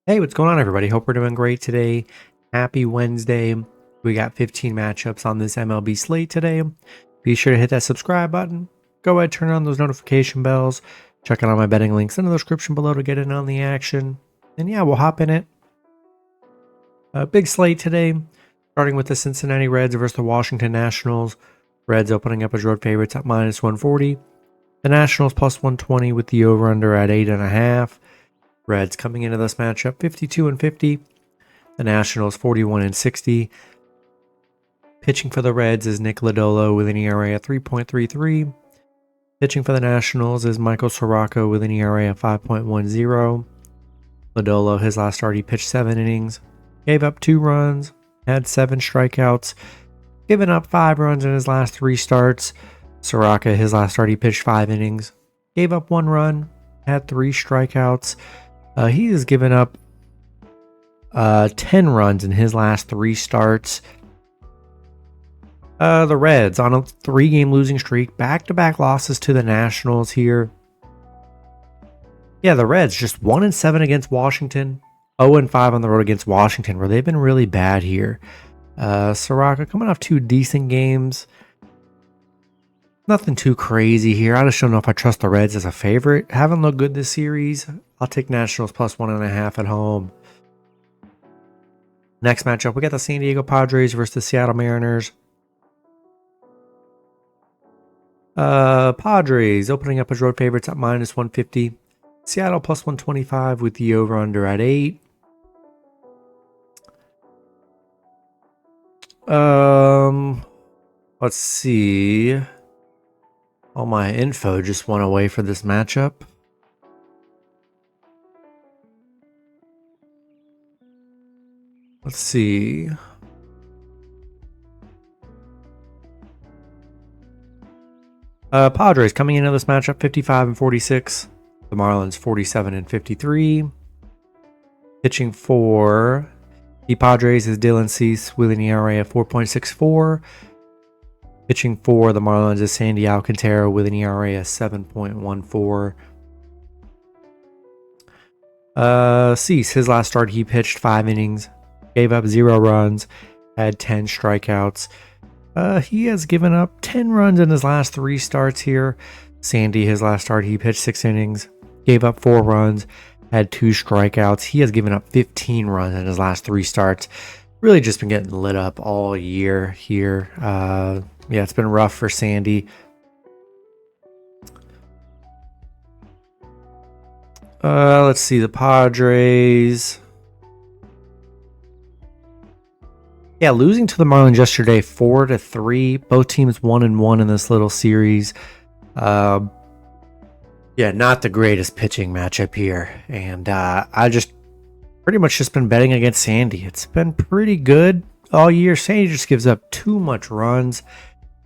Hey, what's going on, everybody? Hope we're doing great today. Happy Wednesday. We got 15 matchups on this MLB slate today. Be sure to hit that subscribe button. Go ahead, turn on those notification bells. Check out all my betting links in the description below to get in on the action. And yeah, we'll hop in it. Big slate today, starting with the Cincinnati Reds versus the Washington Nationals. Reds opening up as road favorites at -140. The Nationals +120 with the over-under at 8.5. Reds coming into this matchup 52-50. The Nationals 41-60. Pitching for the Reds is Nick Lodolo with an ERA of 3.33. Pitching for the Nationals is Michael Soroka with an ERA of 5.10. Lodolo, his last start, he pitched 7 innings, gave up 2 runs, had 7 strikeouts, given up 5 runs in his last 3 starts. Soroka, his last start, he pitched 5 innings, gave up 1 run, had 3 strikeouts. He has given up 10 runs in his last 3 starts. The Reds on a 3-game losing streak, back-to-back losses to the Nationals here. Yeah, the Reds just 1-7 against Washington, 0-5 on the road against Washington, where they've been really bad here. Soroka coming off 2 decent games. Nothing too crazy here. I just don't know if I trust the Reds as a favorite. Haven't looked good this series. I'll take Nationals +1.5 at home. Next matchup, we got the San Diego Padres versus the Seattle Mariners. Padres opening up as road favorites at -150. Seattle +125 with the over-under at 8. Let's see. All my info just went away for this matchup. Let's see. Padres coming into this matchup 55-46. The Marlins 47-53. Pitching for the Padres is Dylan Cease with an ERA of 4.64. Pitching for the Marlins is Sandy Alcantara with an ERA of 7.14. Cease, his last start, he pitched 5 innings, gave up 0 runs, had 10 strikeouts. He has given up 10 runs in his last 3 starts here. Sandy, his last start, he pitched 6 innings, gave up 4 runs, had 2 strikeouts. He has given up 15 runs in his last 3 starts. Really just been getting lit up all year here. Yeah, it's been rough for Sandy. Let's see, the Padres. Yeah, losing to the Marlins yesterday 4-3. Both teams 1-1 in this little series. Yeah, not the greatest pitching matchup here. And I just pretty much just been betting against Sandy. It's been pretty good all year. Sandy just gives up too much runs.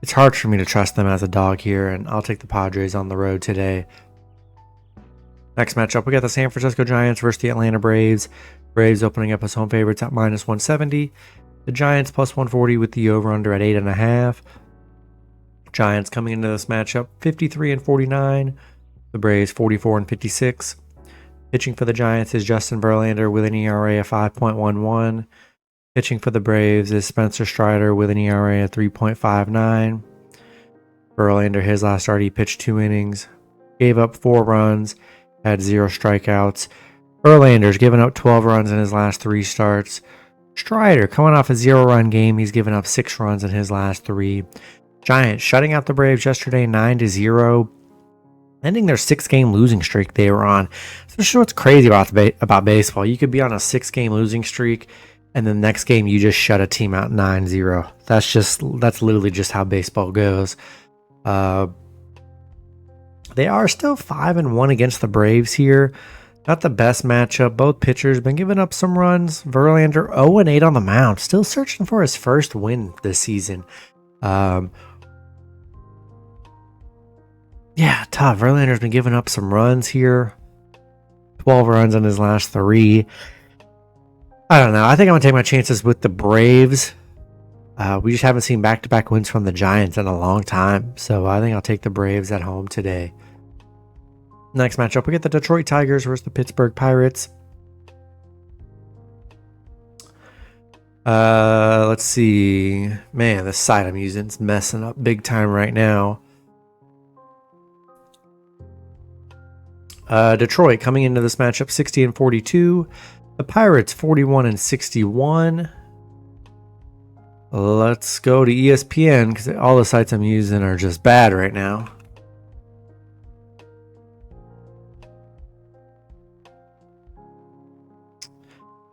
It's hard for me to trust them as a dog here, and I'll take the Padres on the road today. Next matchup, we got the San Francisco Giants versus the Atlanta Braves. Braves opening up as home favorites at -170. The Giants +140 with the over-under at 8.5. Giants coming into this matchup 53-49. The Braves 44-56. Pitching for the Giants is Justin Verlander with an ERA of 5.11. Pitching for the Braves is Spencer Strider with an ERA of 3.59. Verlander, his last start, he pitched 2 innings, gave up 4 runs, had 0 strikeouts. Verlander's given up 12 runs in his last 3 starts. Strider, coming off a 0-run game, he's given up 6 runs in his last 3. Giants shutting out the Braves yesterday 9-0. Ending their 6-game losing streak they were on. So this is what's crazy about baseball. You could be on a 6-game losing streak, and the next game you just shut a team out 9-0. That's literally just how baseball goes. They are still 5-1 against the Braves here. Not the best matchup. Both pitchers been giving up some runs. Verlander 0-8 on the mound, still searching for his first win this season. Yeah, tough. Verlander's been giving up some runs here. 12 runs in his last 3. I don't know. I think I'm going to take my chances with the Braves. We just haven't seen back-to-back wins from the Giants in a long time. So I think I'll take the Braves at home today. Next matchup, we get the Detroit Tigers versus the Pittsburgh Pirates. Let's see. Man, this site I'm using is messing up big time right now. Detroit coming into this matchup 60-42. The Pirates 41-61. Let's go to ESPN because all the sites I'm using are just bad right now.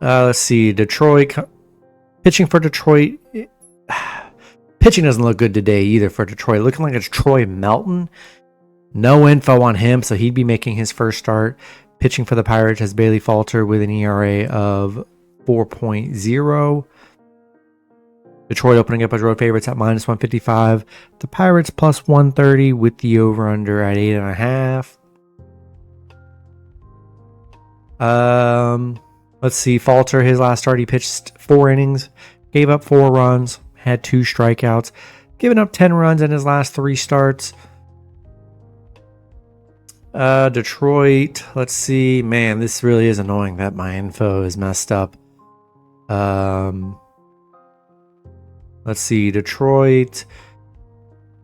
Let's see. Detroit. Pitching for Detroit. Pitching doesn't look good today either for Detroit. Looking like it's Troy Melton. No info on him, so he'd be making his first start. Pitching for the Pirates has Bailey Falter with an ERA of 4.0. Detroit opening up as road favorites at -155. The Pirates +130 with the over-under at 8.5. Let's see. Falter, his last start, he pitched 4 innings, gave up 4 runs, had 2 strikeouts, given up 10 runs in his last 3 starts. Detroit, let's see. Man, this really is annoying that my info is messed up. Let's see. Detroit.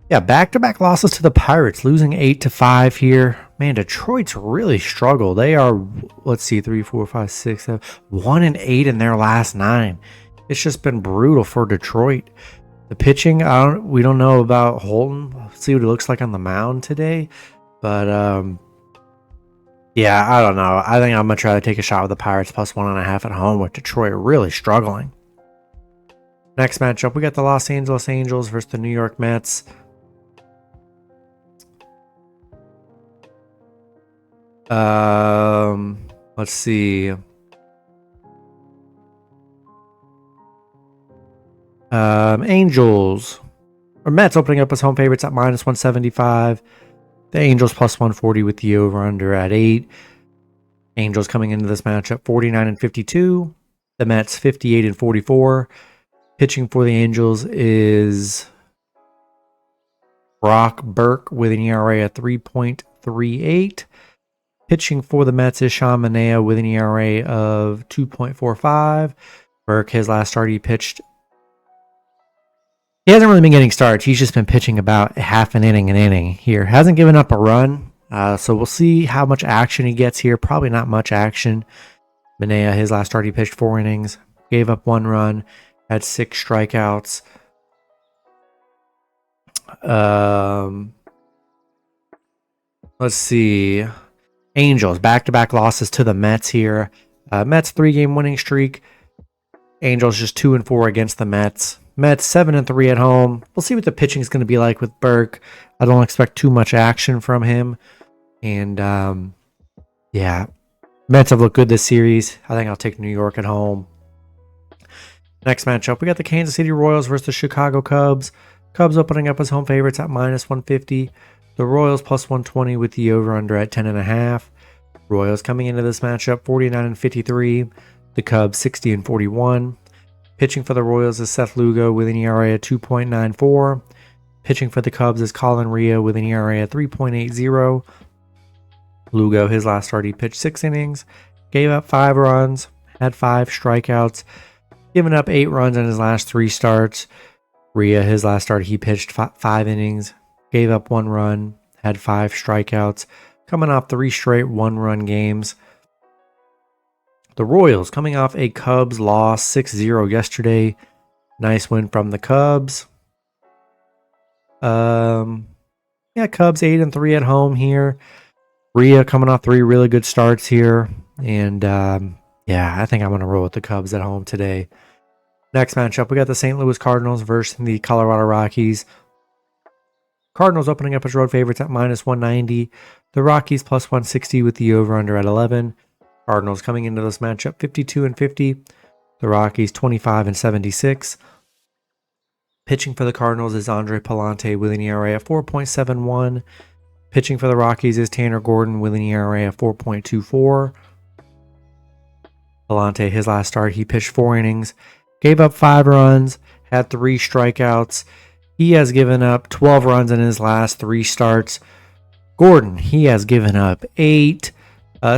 Yeah, back-to-back losses to the Pirates, losing 8-5 here. Man, Detroit's really struggled. They are, let's see, 3, 4, 5, 6, 7, 1-8 in their last 9. It's just been brutal for Detroit. The pitching, we don't know about Holton. Let's see what it looks like on the mound today. But, yeah, I don't know. I think I'm going to try to take a shot with the Pirates +1.5 at home with Detroit really struggling. Next matchup, we got the Los Angeles Angels versus the New York Mets. Let's see. Angels or Mets opening up as home favorites at -175. The Angels +140 with the over/under at 8. Angels coming into this matchup 49-52. The Mets 58-44. Pitching for the Angels is Brock Burke with an ERA at 3.38. Pitching for the Mets is Sean Manaea with an ERA of 2.45. Burke, his last start, he pitched. He hasn't really been getting starts. He's just been pitching about half an inning here. Hasn't given up a run. So we'll see how much action he gets here. Probably not much action. Manaea, his last start, he pitched 4 innings. Gave up 1 run. Had 6 strikeouts. Let's see. Angels, back-to-back losses to the Mets here. Mets 3-game winning streak. Angels just 2-4 against the Mets. Mets 7-3 at home. We'll see what the pitching is going to be like with Burke. I don't expect too much action from him. And, yeah. Mets have looked good this series. I think I'll take New York at home. Next matchup, we got the Kansas City Royals versus the Chicago Cubs. Cubs opening up as home favorites at -150. The Royals +120 with the over/under at 10.5. Royals coming into this matchup 49-53. The Cubs 60-41. Pitching for the Royals is Seth Lugo with an ERA at 2.94. Pitching for the Cubs is Colin Rea with an ERA at 3.80. Lugo, his last start, he pitched 6 innings, gave up 5 runs, had 5 strikeouts, given up 8 runs in his last 3 starts. Rea, his last start, he pitched 5 innings, gave up 1 run, had 5 strikeouts, coming off 3 straight 1-run games. The Royals coming off a Cubs loss 6-0 yesterday. Nice win from the Cubs. Yeah, Cubs 8-3 at home here. Rea coming off 3 really good starts here. And yeah, I think I'm going to roll with the Cubs at home today. Next matchup, we got the St. Louis Cardinals versus the Colorado Rockies. Cardinals opening up as road favorites at -190. The Rockies +160 with the over/under at 11. Cardinals coming into this matchup 52-50. The Rockies 25-76. Pitching for the Cardinals is Andre Palante with an ERA of 4.71. Pitching for the Rockies is Tanner Gordon with an ERA of 4.24. Palante, his last start, he pitched 4 innings, gave up 5 runs, had 3 strikeouts. He has given up 12 runs in his last 3 starts. Gordon, he has given up 8.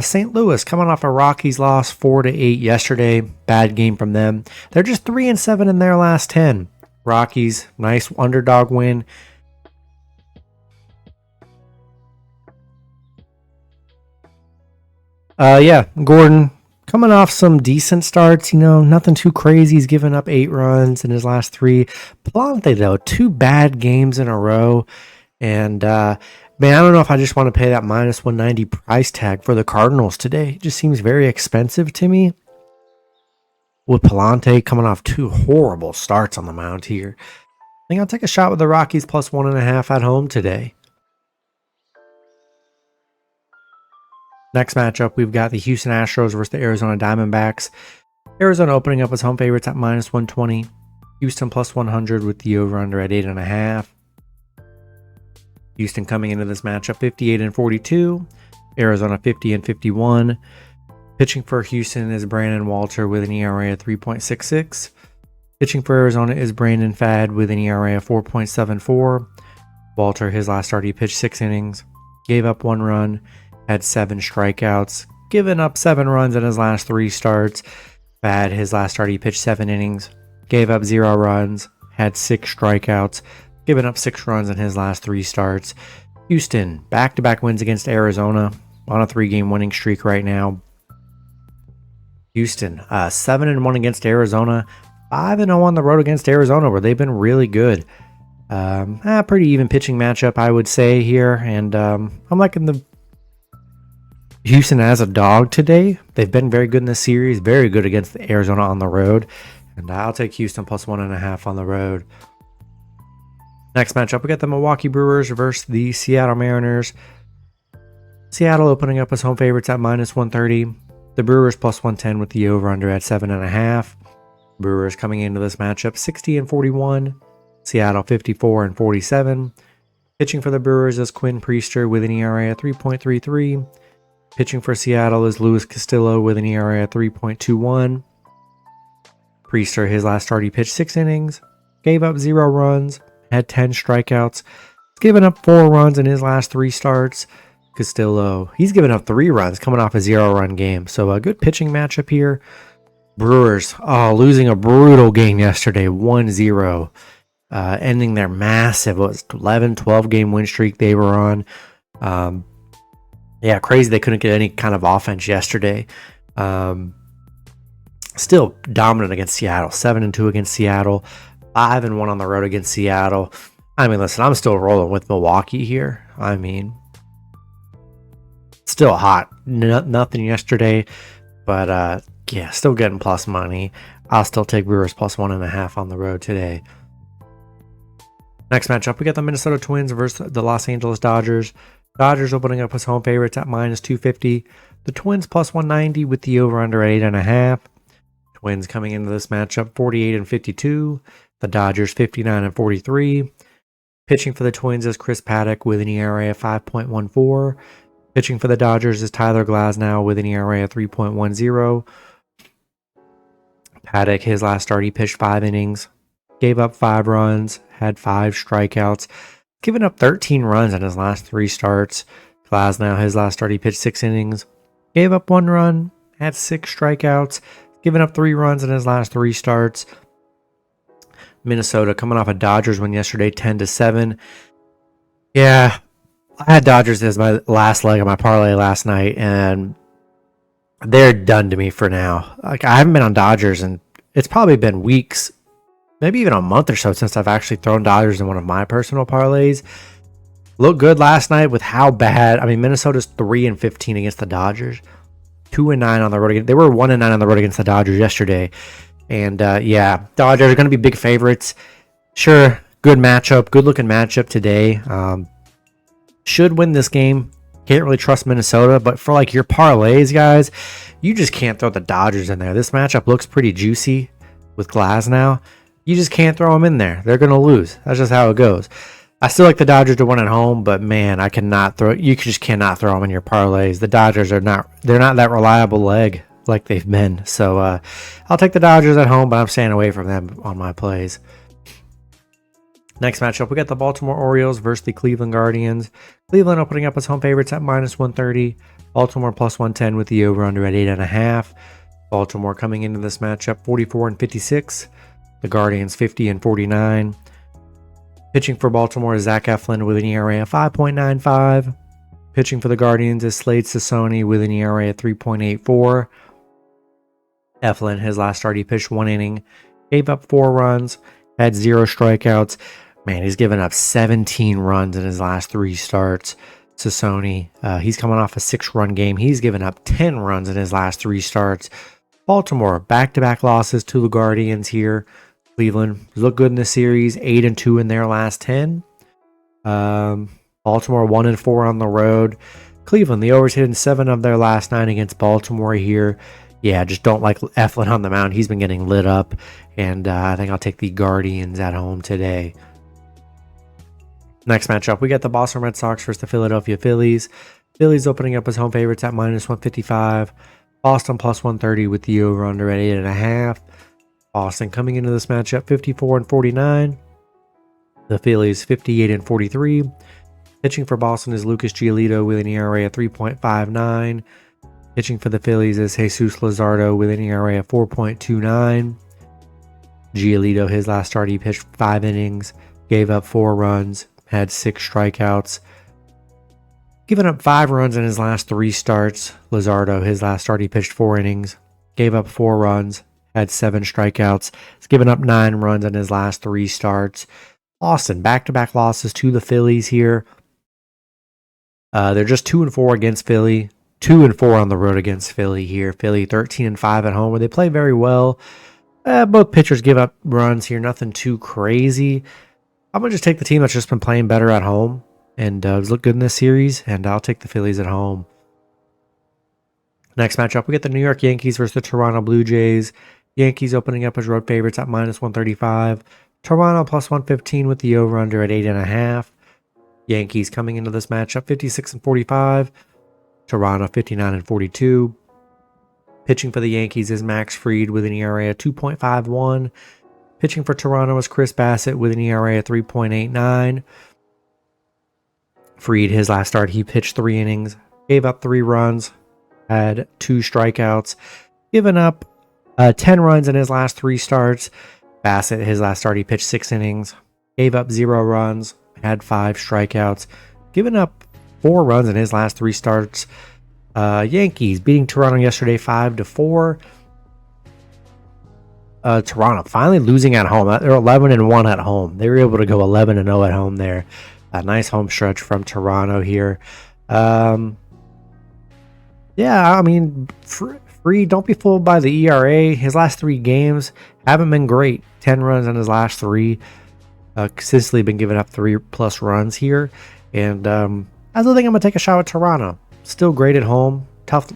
St. Louis coming off a Rockies loss 4-8 yesterday. Bad game from them. They're just 3-7 in their last 10. Rockies, nice underdog win. Gordon coming off some decent starts, nothing too crazy. He's given up 8 runs in his last 3. Palante, though, 2 bad games in a row. And, man, I don't know if I just want to pay that minus 190 price tag for the Cardinals today. It just seems very expensive to me. With Palante coming off 2 horrible starts on the mound here. I think I'll take a shot with the Rockies plus 1.5 at home today. Next matchup, we've got the Houston Astros versus the Arizona Diamondbacks. Arizona opening up as home favorites at minus 120. Houston plus 100 with the over-under at 8.5. Houston coming into this matchup 58-42. Arizona 50-51. Pitching for Houston is Brandon Walter with an ERA of 3.66. Pitching for Arizona is Brandon Fad with an ERA of 4.74. Walter, his last start, he pitched 6 innings, gave up 1 run, had 7 strikeouts, given up 7 runs in his last 3 starts. Fad, his last start, he pitched 7 innings, gave up 0 runs, had 6 strikeouts, given up 6 runs in his last 3 starts. Houston, back-to-back wins against Arizona, on a 3-game winning streak right now. Houston, 7-1 against Arizona, 5-0 on the road against Arizona, where they've been really good. Pretty even pitching matchup, I would say here, and I'm liking the Houston as a dog today. They've been very good in this series, very good against Arizona on the road, and I'll take Houston plus 1.5 on the road. Next matchup, we got the Milwaukee Brewers versus the Seattle Mariners. Seattle opening up as home favorites at minus 130. The Brewers plus 110 with the over-under at 7.5. Brewers coming into this matchup 60-41. Seattle 54-47. Pitching for the Brewers is Quinn Priester with an ERA of 3.33. Pitching for Seattle is Luis Castillo with an ERA of 3.21. Priester, his last start, he pitched 6 innings, gave up 0 runs, had 10 strikeouts, given up 4 runs in his last 3 starts. Castillo, he's given up 3 runs coming off a 0-run game. So a good pitching matchup here. Brewers, losing a brutal game yesterday, 1-0. Ending their massive, 11, 12-game win streak they were on. Crazy they couldn't get any kind of offense yesterday. Still dominant against Seattle, 7-2 against Seattle, 5-1 on the road against Seattle. I mean, listen, I'm still rolling with Milwaukee here. I mean, still hot. Nothing yesterday, but still getting plus money. I'll still take Brewers plus 1.5 on the road today. Next matchup, we got the Minnesota Twins versus the Los Angeles Dodgers. Dodgers opening up as home favorites at minus 250. The Twins plus 190 with the over-under at 8.5. Twins coming into this matchup 48-52. The Dodgers 59-43. Pitching for the Twins is Chris Paddock with an ERA of 5.14. Pitching for the Dodgers is Tyler Glasnow with an ERA of 3.10. Paddock, his last start, he pitched 5 innings, gave up 5 runs, had 5 strikeouts, given up 13 runs in his last 3 starts. Glasnow, his last start, he pitched 6 innings, gave up 1 run, had 6 strikeouts, given up 3 runs in his last 3 starts. Minnesota coming off a Dodgers win yesterday, 10-7. Yeah, I had Dodgers as my last leg of my parlay last night, and they're done to me for now. Like, I haven't been on Dodgers, and it's probably been weeks, maybe even a month or so since I've actually thrown Dodgers in one of my personal parlays. Looked good last night with how bad. I mean, Minnesota's 3-15 against the Dodgers, 2-9 on the road. They were 1-9 on the road against the Dodgers yesterday. And Dodgers are going to be big favorites. Sure, good matchup, good looking matchup today. Should win this game. Can't really trust Minnesota, but for like your parlays, guys, you just can't throw the Dodgers in there. This matchup looks pretty juicy with Glasnow. You just can't throw them in there. They're going to lose. That's just how it goes. I still like the Dodgers to win at home, but man, I cannot throw. You just cannot throw them in your parlays. The Dodgers are not. They're not that reliable leg like they've been. So I'll take the Dodgers at home, but I'm staying away from them on my plays. Next matchup, we got the Baltimore Orioles versus the Cleveland Guardians. Cleveland opening up as home favorites at -130. Baltimore +110 with the over-under at 8.5. Baltimore coming into this matchup 44-56. The Guardians 50-49. Pitching for Baltimore is Zach Eflin with an ERA of 5.95. Pitching for the Guardians is Slade Cecconi with an ERA of 3.84. Eflin, his last start, he pitched 1 inning, gave up 4 runs, had 0 strikeouts. Man, he's given up 17 runs in his last 3 starts. Cecconi, he's coming off a 6-run game. He's given up 10 runs in his last 3 starts. Baltimore, back-to-back losses to the Guardians here. Cleveland looked good in the series, 8-2 in their last 10. Baltimore 1-4 on the road. Cleveland, the overs hit in 7 of their last 9 against Baltimore here. Yeah, just don't like Eflin on the mound. He's been getting lit up, and I think I'll take the Guardians at home today. Next matchup, we got the Boston Red Sox versus the Philadelphia Phillies. Phillies opening up as home favorites at -155. Boston +130 with the over-under at 8.5. Boston coming into this matchup 54-49. The Phillies 58-43. Pitching for Boston is Lucas Giolito with an ERA of 3.59. Pitching for the Phillies is Jesus Luzardo with an ERA of 4.29. Giolito, his last start, he pitched 5 innings, gave up 4 runs, had 6 strikeouts. Given up 5 runs in his last 3 starts. Luzardo, his last start, he pitched 4 innings, gave up 4 runs, had 7 strikeouts. He's given up 9 runs in his last 3 starts. Boston, back-to-back losses to the Phillies here. They're just 2-4 against Philly. 2-4 on the road against Philly here. Philly 13-5 at home, where they play very well. Both pitchers give up runs here. Nothing too crazy. I'm going to just take the team that's just been playing better at home and has looked good in this series, and I'll take the Phillies at home. Next matchup, we get the New York Yankees versus the Toronto Blue Jays. Yankees opening up as road favorites at -135. Toronto +115 with the over-under at 8.5. Yankees coming into this matchup 56-45. Toronto 59-42. Pitching for the Yankees is Max Fried with an ERA of 2.51. Pitching for Toronto is Chris Bassett with an ERA of 3.89. Fried, his last start, he pitched 3 innings, gave up 3 runs, had 2 strikeouts, given up 10 runs in his last 3 starts. Bassett, his last start, he pitched 6 innings, gave up 0 runs, had 5 strikeouts, given up 4 runs in his last 3 starts. Yankees beating Toronto yesterday 5-4. Toronto finally losing at home. They're 11-1 at home. They were able to go 11-0 at home there. A nice home stretch from Toronto here. Yeah, I mean, Free, don't be fooled by the ERA. His last 3 games haven't been great. 10 runs in his last 3. Consistently been giving up 3+ runs here. And I still think I'm going to take a shot at Toronto. Still great at home. Tough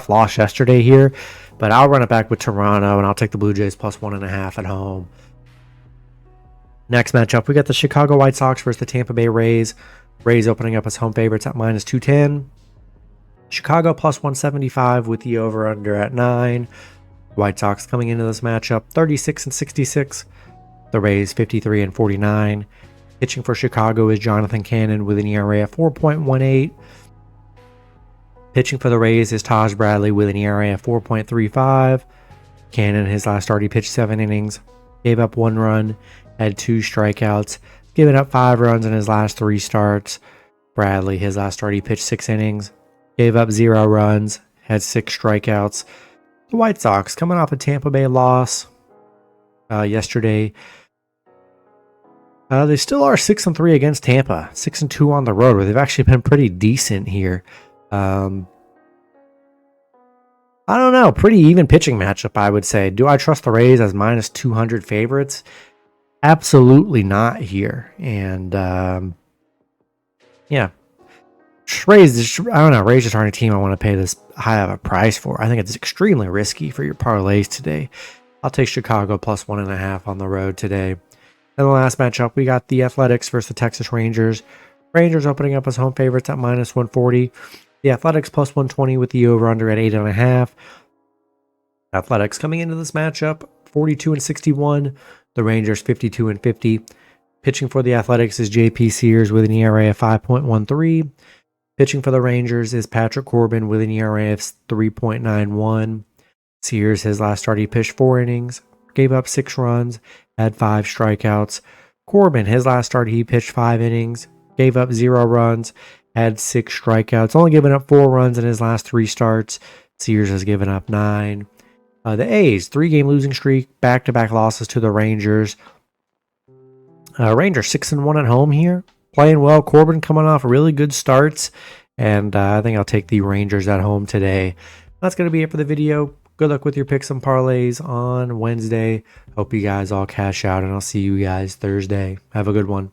loss yesterday here. But I'll run it back with Toronto, and I'll take the Blue Jays +1.5 at home. Next matchup, we got the Chicago White Sox versus the Tampa Bay Rays. Rays opening up as home favorites at -210. Chicago +175 with the over-under at 9. White Sox coming into this matchup 36-66. The Rays 53-49. Pitching for Chicago is Jonathan Cannon with an ERA of 4.18. Pitching for the Rays is Taj Bradley with an ERA of 4.35. Cannon, his last start, he pitched 7 innings, gave up 1 run, had 2 strikeouts, given up 5 runs in his last 3 starts. Bradley, his last start, he pitched 6 innings, gave up 0 runs, had 6 strikeouts. The White Sox coming off a Tampa Bay loss yesterday. They still are 6-3 against Tampa, 6-2 on the road, where they've actually been pretty decent here. I don't know. Pretty even pitching matchup, I would say. Do I trust the Rays as -200 favorites? Absolutely not here. And yeah, Rays. I don't know. Rays just aren't a team I want to pay this high of a price for. I think it's extremely risky for your parlays today. I'll take Chicago +1.5 on the road today. And the last matchup, we got the Athletics versus the Texas Rangers. Rangers opening up as home favorites at -140. The Athletics +120 with the over-under at 8.5. Athletics coming into this matchup 42-61. The Rangers 52-50. Pitching for the Athletics is J.P. Sears with an ERA of 5.13. Pitching for the Rangers is Patrick Corbin with an ERA of 3.91. Sears, his last start, he pitched 4 innings, gave up 6 runs, had 5 strikeouts. Corbin, his last start, he pitched 5 innings, gave up 0 runs, had 6 strikeouts, only given up 4 runs in his last 3 starts. Sears has given up 9. The A's, 3-game losing streak, back-to-back losses to the Rangers. Rangers 6-1 at home here, playing well. Corbin coming off really good starts, and I think I'll take the Rangers at home today. That's going to be it for the video. Good luck with your picks and parlays on Wednesday. Hope you guys all cash out, and I'll see you guys Thursday. Have a good one.